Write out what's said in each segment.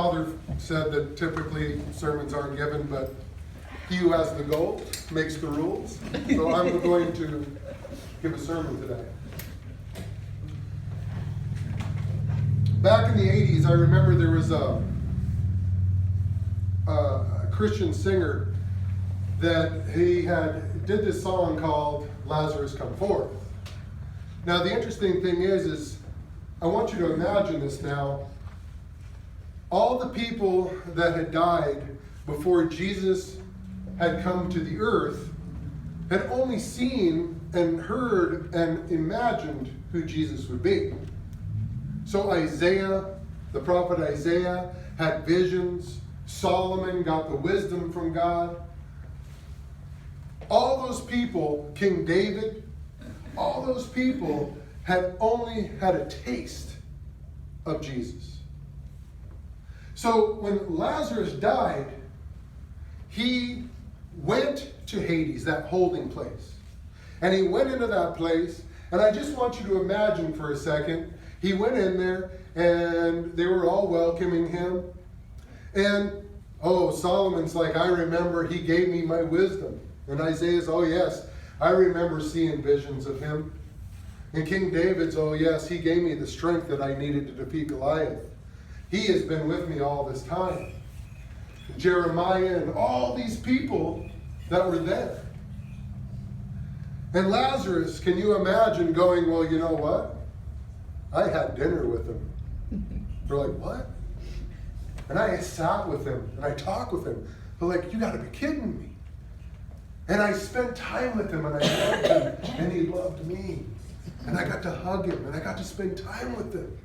father said that typically sermons aren't given, but he who has the gold makes the rules. So I'm going to give a sermon today. Back in the 80s, I remember there was a Christian singer that did this song called Lazarus Come Forth. Now the interesting thing is I want you to imagine this now. All the people that had died before Jesus had come to the earth had only seen and heard and imagined who Jesus would be. So Isaiah, the prophet Isaiah, had visions. Solomon got the wisdom from God. All those people, King David, all those people had only had a taste of Jesus. So when Lazarus died, he went to Hades, that holding place. And he went into that place, and I just want you to imagine for a second, he went in there, and they were all welcoming him. And, Solomon's like, I remember he gave me my wisdom. And Isaiah's, oh yes, I remember seeing visions of him. And King David's, oh yes, he gave me the strength that I needed to defeat Goliath. He has been with me all this time. Jeremiah and all these people that were there. And Lazarus, can you imagine going, well, you know what? I had dinner with him. They're like, what? And I sat with him and I talked with him. They're like, you gotta be kidding me. And I spent time with him and I loved him and he loved me. And I got to hug him and I got to spend time with him.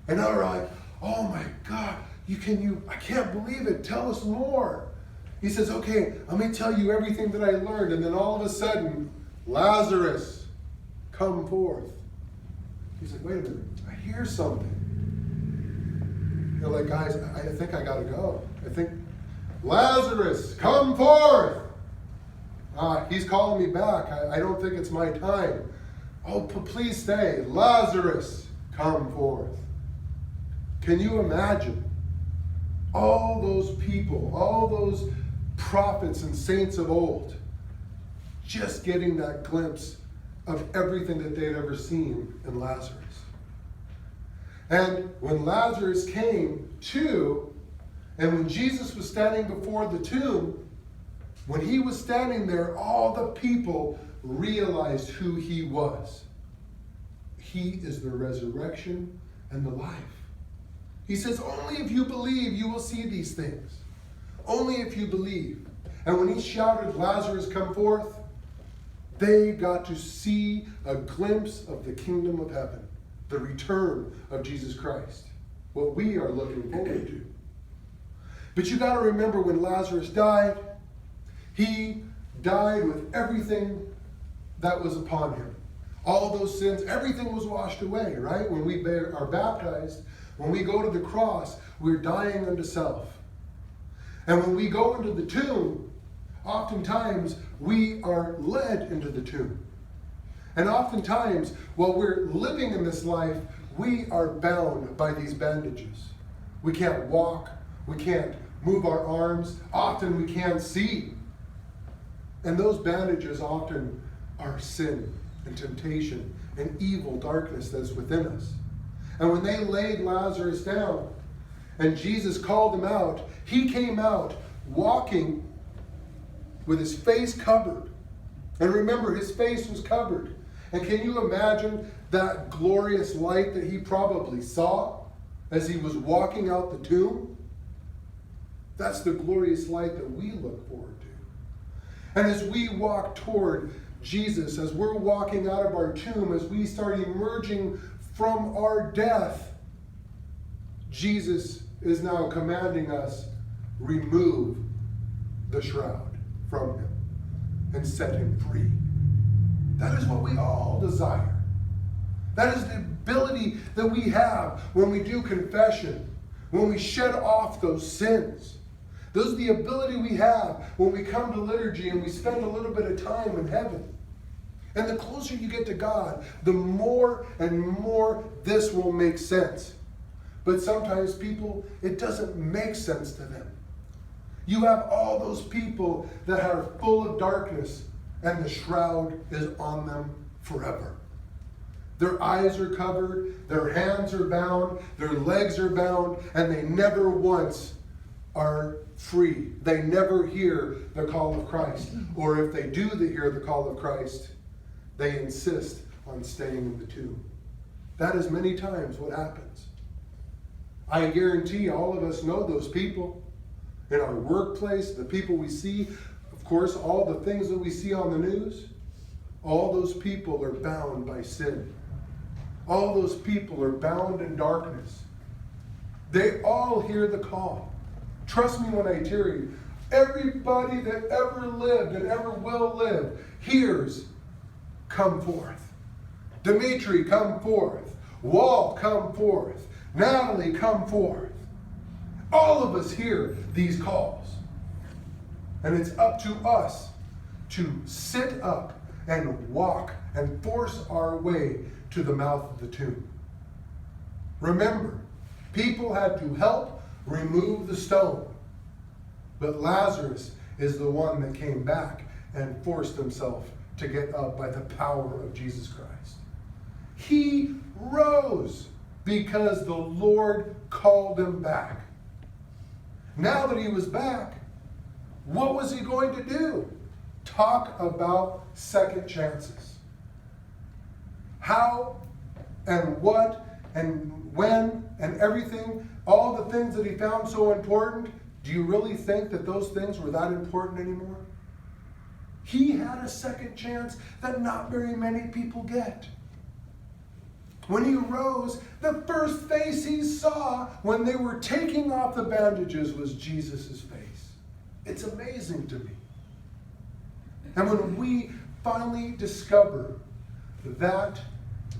And they were like, oh my God, I can't believe it. Tell us more. He says, okay, let me tell you everything that I learned. And then all of a sudden, Lazarus, come forth. He's like, wait a minute, I hear something. They're like, guys, I think I gotta go. Lazarus, come forth. He's calling me back. I don't think it's my time. Oh, please stay. Lazarus, come forth. Can you imagine all those people, all those prophets and saints of old, just getting that glimpse of everything that they'd ever seen in Lazarus? And when Lazarus came to, and when Jesus was standing before the tomb, when he was standing there, all the people realized who he was. He is the resurrection and the life. He says, only if you believe, you will see these things. Only if you believe. And when he shouted, Lazarus, come forth, they got to see a glimpse of the kingdom of heaven, the return of Jesus Christ, what we are looking forward to. But you got to remember when Lazarus died, he died with everything that was upon him. All those sins, everything was washed away, right? When we are baptized, when we go to the cross, we're dying unto self. And when we go into the tomb, oftentimes we are led into the tomb. And oftentimes, while we're living in this life, we are bound by these bandages. We can't walk, we can't move our arms, often we can't see. And those bandages often are sin and temptation and evil darkness that's within us. And when they laid Lazarus down and Jesus called him out, he came out walking with his face covered. And remember, his face was covered. And can you imagine that glorious light that he probably saw as he was walking out the tomb? That's the glorious light that we look forward to. And as we walk toward Jesus, as we're walking out of our tomb, as we start emerging from our death, Jesus is now commanding us, remove the shroud from him and set him free. That is what we all desire. That is the ability that we have when we do confession, when we shed off those sins. Those are the ability we have when we come to liturgy and we spend a little bit of time in heaven. And the closer you get to God, the more and more this will make sense. But sometimes people, it doesn't make sense to them. You have all those people that are full of darkness, and the shroud is on them forever. Their eyes are covered, their hands are bound, their legs are bound, and they never once are free. They never hear the call of Christ. Or if they do hear the call of Christ, they insist on staying in the tomb. That is many times what happens. I guarantee all of us know those people in our workplace, the people we see, of course, all the things that we see on the news. All those people are bound by sin. All those people are bound in darkness. They all hear the call. Trust me when I tell you, everybody that ever lived and ever will live hears, come forth. Dimitri, come forth. Walt, come forth. Natalie, come forth. All of us hear these calls. And it's up to us to sit up and walk and force our way to the mouth of the tomb. Remember, people had to help remove the stone. But Lazarus is the one that came back and forced himself to get up by the power of Jesus Christ. He rose because the Lord called him back. Now that he was back, what was he going to do? Talk about second chances. How and what and when and everything, all the things that he found so important, do you really think that those things were that important anymore? He had a second chance that not very many people get. When he rose, the first face he saw when they were taking off the bandages was Jesus' face. It's amazing to me. And when we finally discover that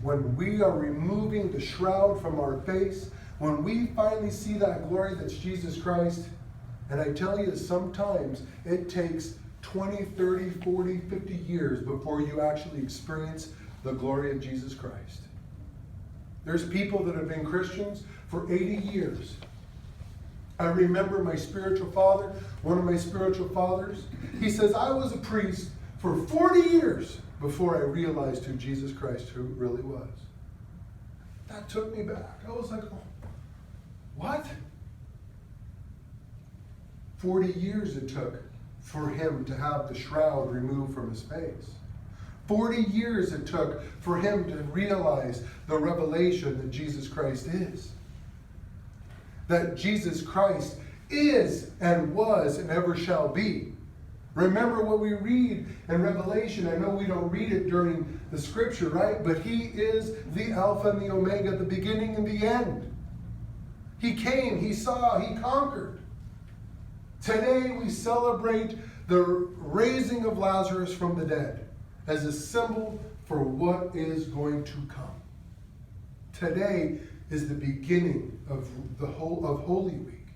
when we are removing the shroud from our face, when we finally see that glory that's Jesus Christ, and I tell you, sometimes it takes 20, 30, 40, 50 years before you actually experience the glory of Jesus Christ. There's people that have been Christians for 80 years. I remember my spiritual father, one of my spiritual fathers, he says, I was a priest for 40 years before I realized who Jesus Christ who really was. That took me back. I was like, oh, what? 40 years it took for him to have the shroud removed from his face. 40 years it took for him to realize the revelation that Jesus Christ is. That Jesus Christ is and was and ever shall be. Remember what we read in Revelation. I know we don't read it during the scripture, right? But he is the Alpha and the Omega, the beginning and the end. He came, he saw, he conquered. Today we celebrate the raising of Lazarus from the dead as a symbol for what is going to come. Today is the beginning of Holy Week.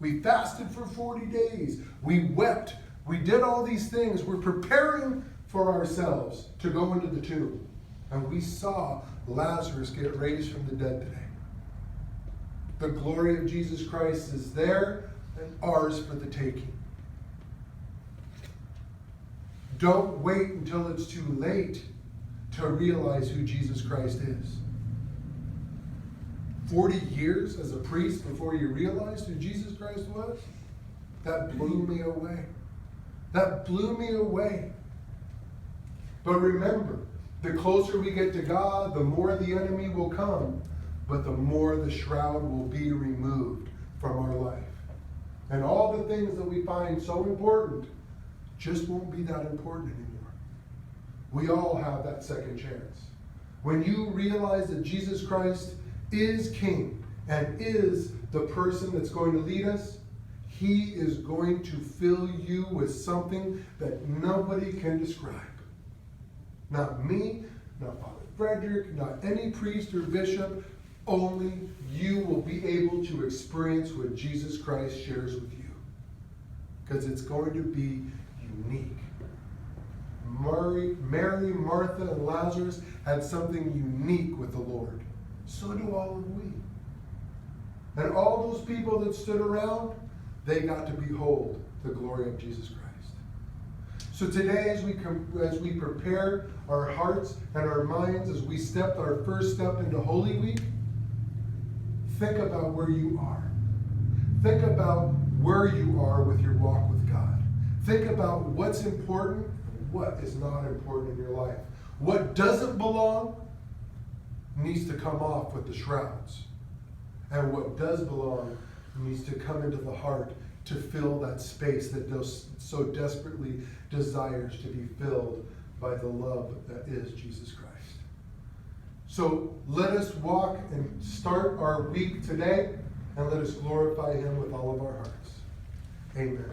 We fasted for 40 days. We wept. We did all these things. We're preparing for ourselves to go into the tomb. And we saw Lazarus get raised from the dead today. The glory of Jesus Christ is there and ours for the taking. Don't wait until it's too late to realize who Jesus Christ is. 40 years as a priest before you realized who Jesus Christ was? That blew me away. That blew me away. But remember, the closer we get to God, the more the enemy will come, but the more the shroud will be removed from our life. And all the things that we find so important just won't be that important anymore. We all have that second chance. When you realize that Jesus Christ is King and is the person that's going to lead us, he is going to fill you with something that nobody can describe. Not me, not Father Frederick, not any priest or bishop. Only you will be able to experience what Jesus Christ shares with you. Because it's going to be unique. Mary, Martha, and Lazarus had something unique with the Lord. So do all of we. And all those people that stood around, they got to behold the glory of Jesus Christ. So today, as we prepare our hearts and our minds, as we step our first step into Holy Week, think about where you are. Think about where you are with your walk with God. Think about what's important and what is not important in your life. What doesn't belong needs to come off with the shrouds. And what does belong needs to come into the heart to fill that space that so desperately desires to be filled by the love that is Jesus Christ. So let us walk and start our week today, and let us glorify him with all of our hearts. Amen.